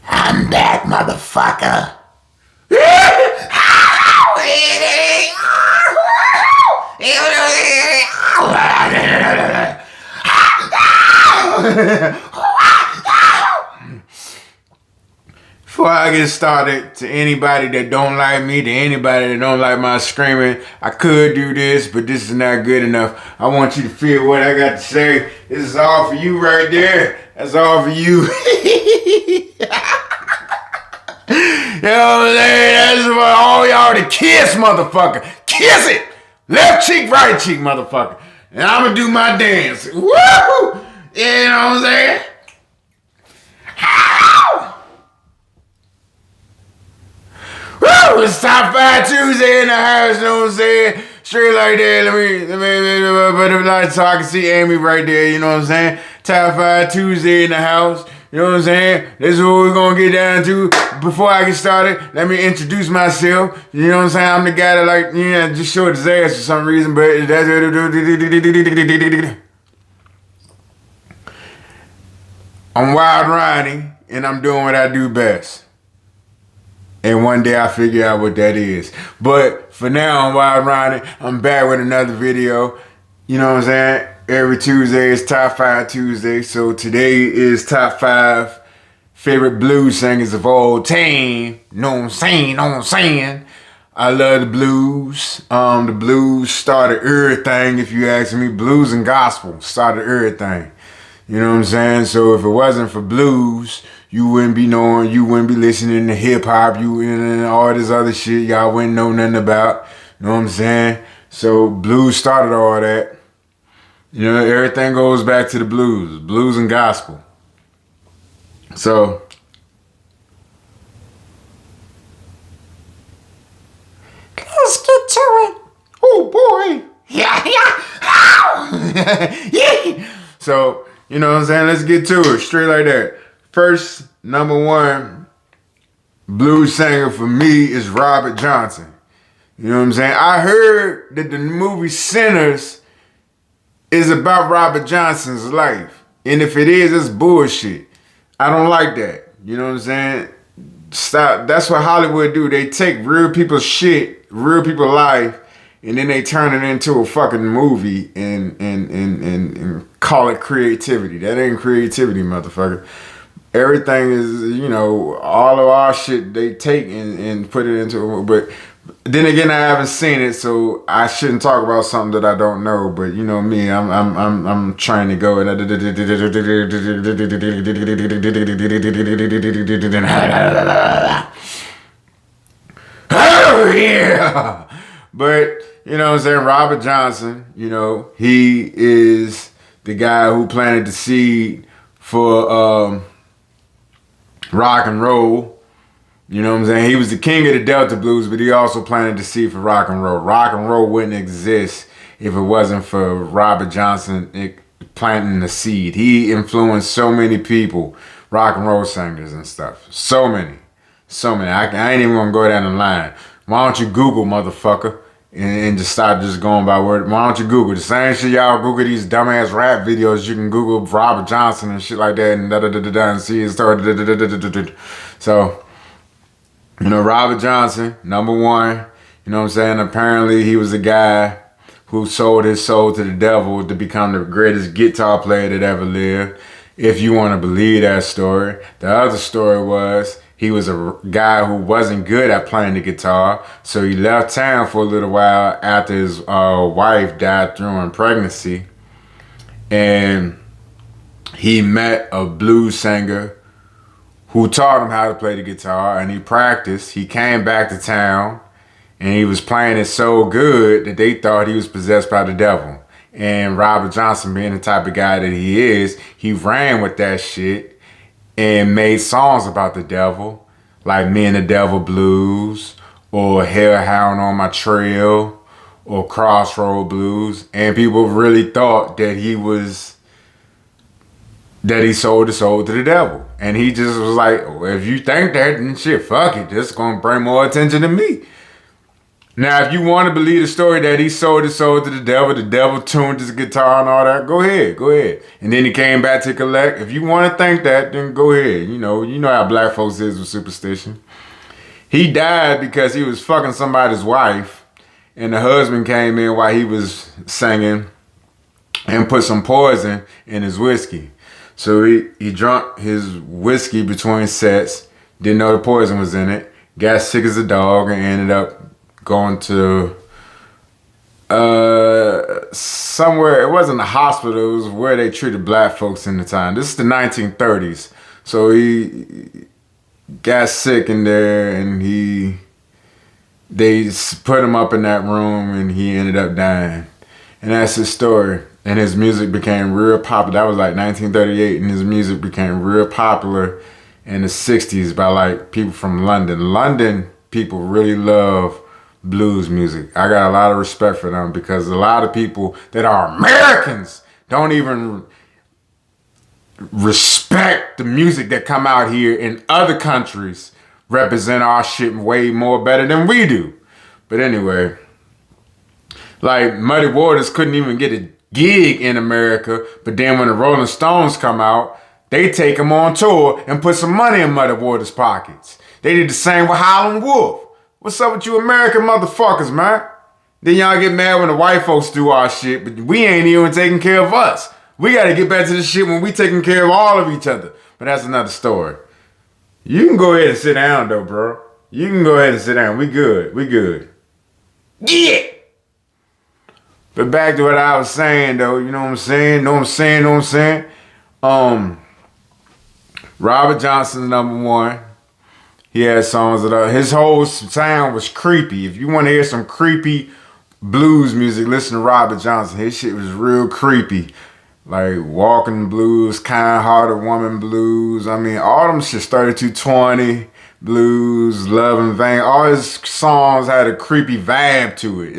I'm back, motherfucker. Before I get started, to anybody that don't like me, to anybody that don't like my screaming, I could do this, but this is not good enough. I want you to feel what I got to say. This is all for you right there. That's all for you. You know what I'm saying? That's for all y'all to kiss, motherfucker. Kiss it! Left cheek, right cheek, motherfucker. And I'm gonna do my dance. Woo! You know what I'm saying? Woo! It's Top 5 Tuesday in the house, you know what I'm saying? Straight like that. Let me put the light so I can see Amy right there, you know what I'm saying? Top 5 Tuesday in the house. You know what I'm saying? This is what we're gonna get down to. Before I get started, let me introduce myself. You know what I'm saying? I'm the guy that just showed his ass for some reason, but that's I'm Wild Ronnie, and I'm doing what I do best. And one day I figure out what that is. But for now, I'm Wild Ronnie. I'm back with another video. You know what I'm saying? Every Tuesday is Top 5 Tuesday. So today is Top 5 favorite blues singers of all time. Know what I'm saying? Know what I'm saying? I love the blues. The blues started everything, if you ask me. Blues and gospel started everything. You know what I'm saying? So if it wasn't for blues, you wouldn't be knowing, you wouldn't be listening to hip hop, you and all this other shit y'all wouldn't know nothing about. You know what I'm saying? So blues started all that. You know, everything goes back to the blues and gospel. So, let's get to it. Oh boy. Yeah. Yeah. So, you know what I'm saying? Let's get to it. Straight like that. First, number one blues singer for me is Robert Johnson. You know what I'm saying? I heard that the movie Sinners is about Robert Johnson's life. And if it is, it's bullshit. I don't like that. You know what I'm saying? Stop. That's what Hollywood do. They take real people's shit, real people's life, and then they turn it into a fucking movie and call it creativity. That ain't creativity, motherfucker. Everything is, you know, all of our shit they take and put it into, but then again, I haven't seen it, so I shouldn't talk about something that I don't know. But you know me, I'm trying to go. Oh yeah, but you know what I'm saying. Robert Johnson, you know, he is the guy who planted the seed for rock and roll. You know what I'm saying? He was the king of the Delta blues, but he also planted the seed for rock and roll. Rock and roll wouldn't exist if it wasn't for Robert Johnson planting the seed. He influenced so many people, rock and roll singers and stuff. So many. I ain't even gonna go down the line. Why don't you Google, motherfucker, and just start just going by word? Why don't you Google the same shit y'all Google these dumbass rap videos? You can Google Robert Johnson and shit like that and see his story. So, you know, Robert Johnson, number one, you know what I'm saying? Apparently he was a guy who sold his soul to the devil to become the greatest guitar player that ever lived. If you want to believe that story. The other story was he was a guy who wasn't good at playing the guitar. So he left town for a little while after his wife died during pregnancy. And he met a blues singer who taught him how to play the guitar, and he practiced. He came back to town, and he was playing it so good that they thought he was possessed by the devil. And Robert Johnson, being the type of guy that he is, he ran with that shit and made songs about the devil, like Me and the Devil Blues, or Hellhound on My Trail, or Crossroad Blues. And people really thought that he sold his soul to the devil. And he just was like, well, if you think that, then shit, fuck it. This is going to bring more attention to me. Now, if you want to believe the story that he sold his soul to the devil tuned his guitar and all that, go ahead, go ahead. And then he came back to collect. If you want to think that, then go ahead. You know how black folks is with superstition. He died because he was fucking somebody's wife, and the husband came in while he was singing and put some poison in his whiskey. So he drank his whiskey between sets, didn't know the poison was in it, got sick as a dog, and ended up going to somewhere. It wasn't a hospital, it was where they treated black folks in the time. This is the 1930s. So he got sick in there, and they put him up in that room, and he ended up dying. And that's his story. And his music became real popular. That was like 1938, and his music became real popular in the 60s by like people from London. London people really love blues music. I got a lot of respect for them because a lot of people that are Americans don't even respect the music that come out here in other countries, represent our shit way more better than we do. But anyway, like Muddy Waters couldn't even get a gig in America, but then when the Rolling Stones come out, they take him on tour and put some money in Muddy Waters' pockets. They did the same with Howlin' Wolf. What's up with you American motherfuckers, man? Then y'all get mad when the white folks do our shit, but we ain't even taking care of us. We gotta get back to the shit when we taking care of all of each other. But that's another story. You can go ahead and sit down though, bro. You can go ahead and sit down. We good. We good. Yeah! But back to what I was saying though, you know what I'm saying? Know what I'm saying? Robert Johnson's #1. He had songs that his whole sound was creepy. If you want to hear some creepy blues music, listen to Robert Johnson. His shit was real creepy. Like Walking Blues, Kind Hearted Woman Blues. I mean, all them shit, 3220 Blues, Love in Vain. All his songs had a creepy vibe to it.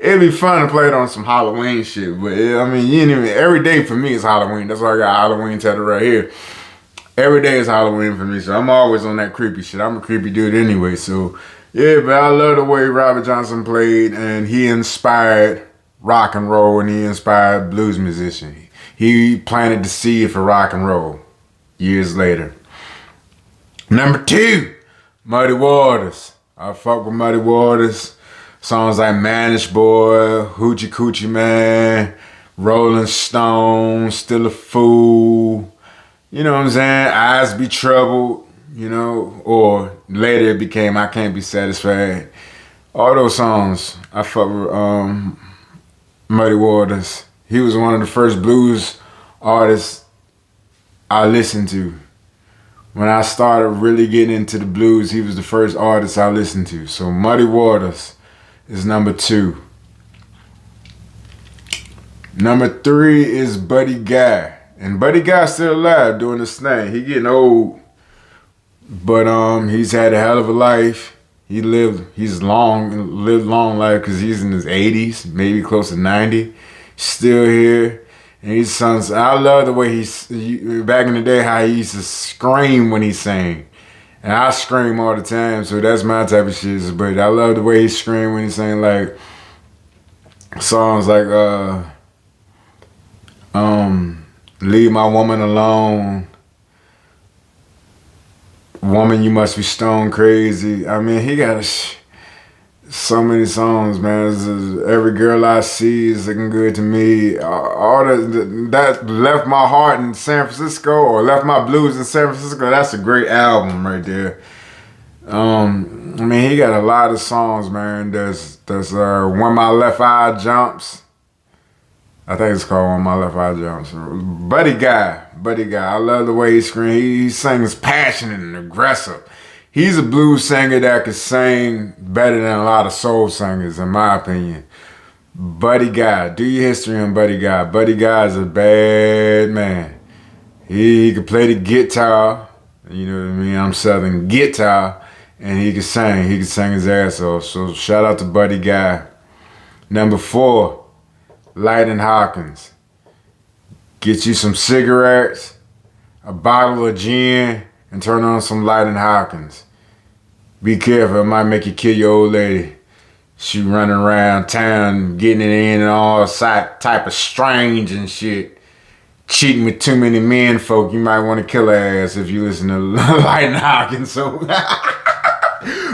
It'd be fun to play it on some Halloween shit. But I mean, you ain't even, every day for me is Halloween. That's why I got Halloween tattoo right here. Every day is Halloween for me, so I'm always on that creepy shit. I'm a creepy dude anyway, so yeah, but I love the way Robert Johnson played, and he inspired rock and roll, and he inspired blues musicians. He planted the seed for rock and roll years later. #2, Muddy Waters. I fuck with Muddy Waters. Songs like Manish Boy, Hoochie Coochie Man, Rolling Stone, Still a Fool. You know what I'm saying? Eyes Be Troubled, you know, or later it became I Can't Be Satisfied. All those songs, I fuck with Muddy Waters. He was one of the first blues artists I listened to. When I started really getting into the blues, he was the first artist I listened to. So Muddy Waters is #2. #3 is Buddy Guy. And Buddy Guy's still alive doing this thing. He getting old, but he's had a hell of a life. He's lived long life because he's in his 80s, maybe close to 90. Still here, and he's sons. I love the way back in the day how he used to scream when he sang, and I scream all the time. So that's my type of shit. But I love the way he screamed when he sang like songs like Leave My Woman Alone. Woman, You Must Be Stone Crazy. I mean, he got so many songs, man. Every Girl I See Is Looking Good to Me. All that Left My Heart in San Francisco, or Left My Blues in San Francisco. That's a great album right there. I mean, he got a lot of songs, man. There's When My Left Eye Jumps. I think it's called When My Left Eye Jumps. Buddy Guy. I love the way he screams. He sings passionate and aggressive. He's a blues singer that can sing better than a lot of soul singers, in my opinion. Buddy Guy. Do your history on Buddy Guy. Buddy Guy is a bad man. He could play the guitar. You know what I mean? I'm Southern guitar. And he could sing. He could sing his ass off. So shout out to Buddy Guy. #4. Lightning Hawkins. Get you some cigarettes, a bottle of gin, and turn on some Lightning Hawkins. Be careful, it might make you kill your old lady. She running around town, getting it in and all type of strange and shit. Cheating with too many men folk. You might want to kill her ass if you listen to Lightning Hawkins. So,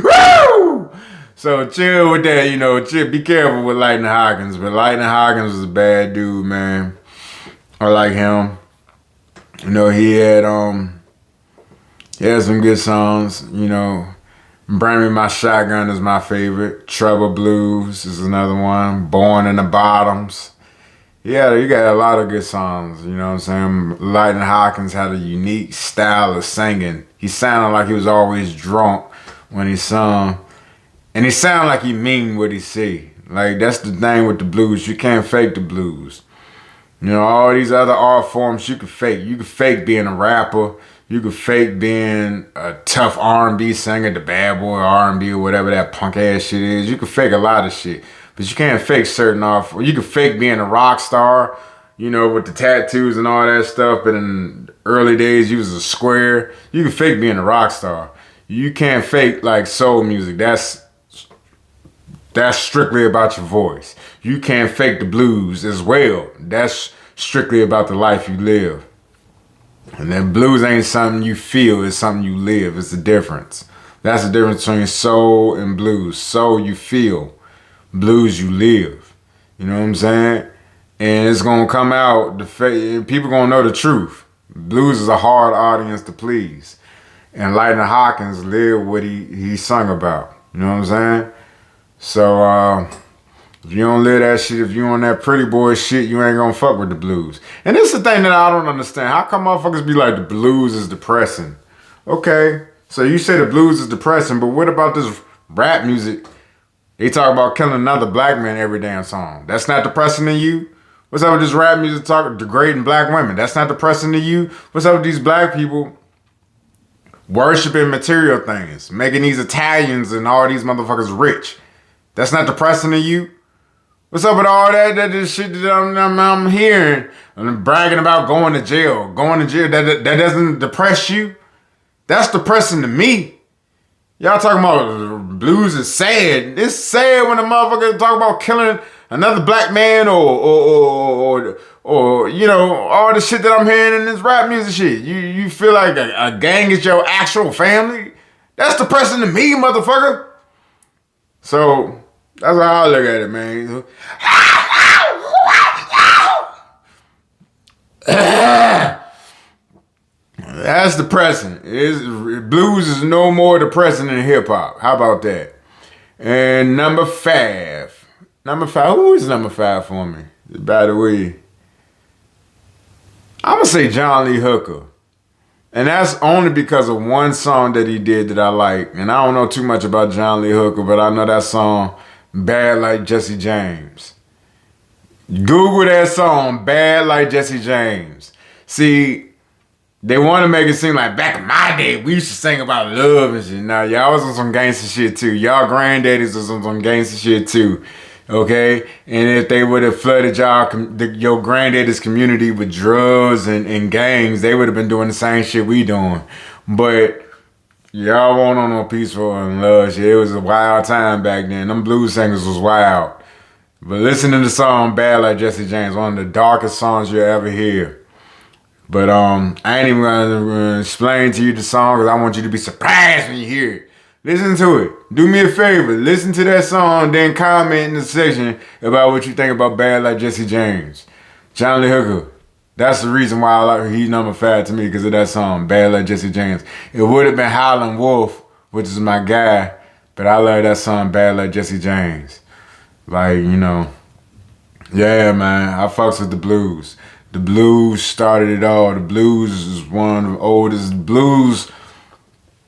woo! So chill with that, chill. Be careful with Lightning Hawkins. But Lightning Hawkins was a bad dude, man. I like him. He had some good songs, Bring Me My Shotgun is my favorite. Trouble Blues is another one. Born in the Bottoms. Yeah, you got a lot of good songs, you know what I'm saying? Lightning Hawkins had a unique style of singing. He sounded like he was always drunk when he sung. And he sounded like he mean what he say. Like, that's the thing with the blues. You can't fake the blues. All these other art forms you can fake. You can fake being a rapper. You can fake being a tough R&B singer, the bad boy R&B or whatever that punk ass shit is. You can fake a lot of shit. But you can't fake certain art. You can fake being a rock star, with the tattoos and all that stuff. But in the early days, you was a square. You can fake being a rock star. You can't fake like soul music. That's strictly about your voice. You can't fake the blues as well. That's strictly about the life you live. And then blues ain't something you feel, it's something you live. It's the difference. That's the difference between soul and blues. Soul you feel, blues you live. You know what I'm saying? And it's gonna come out, people gonna know the truth. Blues is a hard audience to please. And Lightning Hawkins lived what he sung about. You know what I'm saying? So, if you don't live that shit, if you on that pretty boy shit, you ain't gonna fuck with the blues. And this is the thing that I don't understand. How come motherfuckers be like, the blues is depressing? Okay, so you say the blues is depressing, but what about this rap music? They talk about killing another black man every damn song. That's not depressing to you? What's up with this rap music talking degrading black women? That's not depressing to you? What's up with these black people worshiping material things, making these Italians and all these motherfuckers rich? That's not depressing to you? What's up with all that shit that I'm hearing? I'm bragging about going to jail. Going to jail, that doesn't depress you? That's depressing to me. Y'all talking about blues is sad. It's sad when a motherfucker talk about killing another black man or all the shit that I'm hearing in this rap music shit. You feel like a gang is your actual family? That's depressing to me, motherfucker. So that's how I look at it, man. That's depressing. Blues is no more depressing than hip hop. How about that? And number five. Who is number 5 for me? By the way, I'm gonna say John Lee Hooker. And that's only because of one song that he did that I like. And I don't know too much about John Lee Hooker, but I know that song, Bad Like Jesse James. Google that song, Bad Like Jesse James. See, they want to make it seem like back in my day, we used to sing about love and shit. Now, y'all was on some gangster shit too. Y'all granddaddies was on some gangster shit too. Okay? And if they would have flooded your granddaddy's community with drugs and gangs, they would have been doing the same shit we doing. But y'all won't on no peaceful and love shit. It was a wild time back then. Them blues singers was wild. But listen to the song Bad Like Jesse James, one of the darkest songs you'll ever hear. But I ain't even gonna explain to you the song because I want you to be surprised when you hear it. Listen to it. Do me a favor. Listen to that song, then comment in the section about what you think about Bad Like Jesse James. John Lee Hooker. That's the reason why he's number 5 to me, because of that song, Bad Like Jesse James. It would have been Howlin' Wolf, which is my guy, but I love that song, Bad Like Jesse James. Like, yeah, man, I fucks with the blues. The blues started it all. The blues is one of the oldest blues.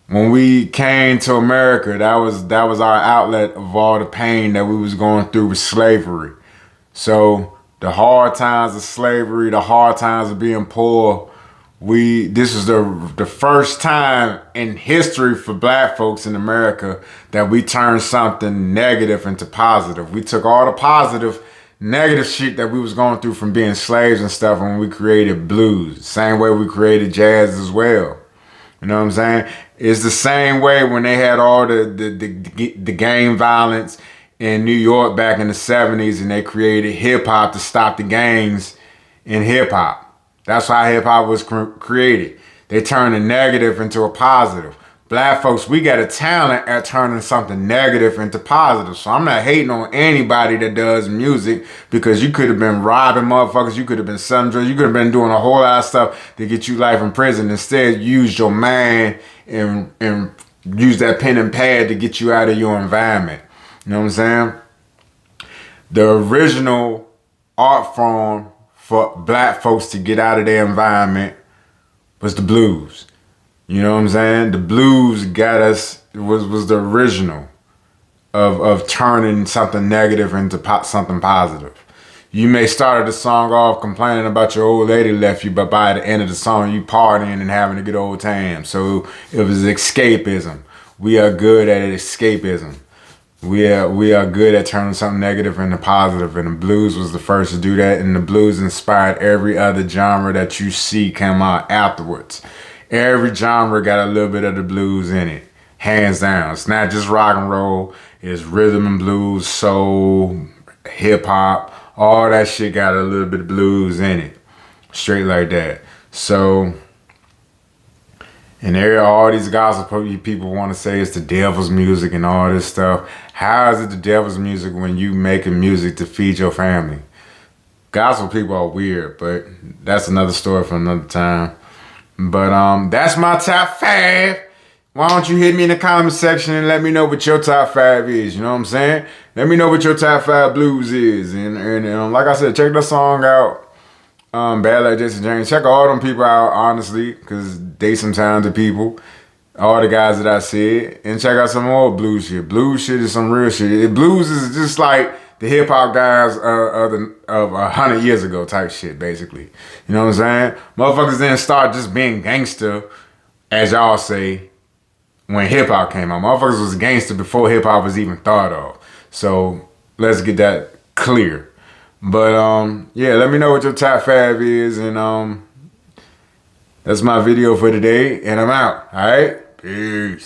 When we came to America, that was our outlet of all the pain that we was going through with slavery. So the hard times of slavery, the hard times of being poor, this is the first time in history for black folks in America that we turned something negative into positive. We took all the positive, negative shit that we was going through from being slaves and stuff, and we created blues. Same way we created jazz as well. You know what I'm saying? It's the same way when they had all the gang violence in New York back in the 70s, and they created hip hop to stop the gangs in hip hop. That's how hip hop was created. They turned a negative into a positive. Black folks, we got a talent at turning something negative into positive. So I'm not hating on anybody that does music, because you could have been robbing motherfuckers, you could have been selling drugs, you could have been doing a whole lot of stuff to get you life in prison. Instead, use your mind and use that pen and pad to get you out of your environment. You know what I'm saying? The original art form for black folks to get out of their environment was the blues. You know what I'm saying? The blues got us, was the original of turning something negative into something positive. You may start the song off complaining about your old lady left you, but by the end of the song, you partying and having a good old time. So it was escapism. We are good at escapism. We are good at turning something negative into positive, and the blues was the first to do that, and the blues inspired every other genre that you see come out afterwards. Every genre got a little bit of the blues in it, hands down. It's not just rock and roll, it's rhythm and blues, soul, hip hop, all that shit got a little bit of blues in it, straight like that. So, and all these gospel people want to say it's the devil's music and all this stuff. How is it the devil's music when you making music to feed your family? Gospel people are weird, but that's another story for another time. But that's my top 5. Why don't you hit me in the comment section and let me know what your top 5 is? You know what I'm saying? Let me know what your top 5 blues is. And like I said, check the song out. Bad Like Jesse James. Check all them people out, honestly, because they some talented people. All the guys that I said. And check out some more blues shit. Blues shit is some real shit. Blues is just like the hip hop guys of 100 years ago type shit, basically. You know what I'm saying? Motherfuckers didn't start just being gangster, as y'all say, when hip hop came out. Motherfuckers was gangster before hip hop was even thought of. So let's get that clear. But yeah, let me know what your top 5 is, and that's my video for today, and I'm out. All right, peace.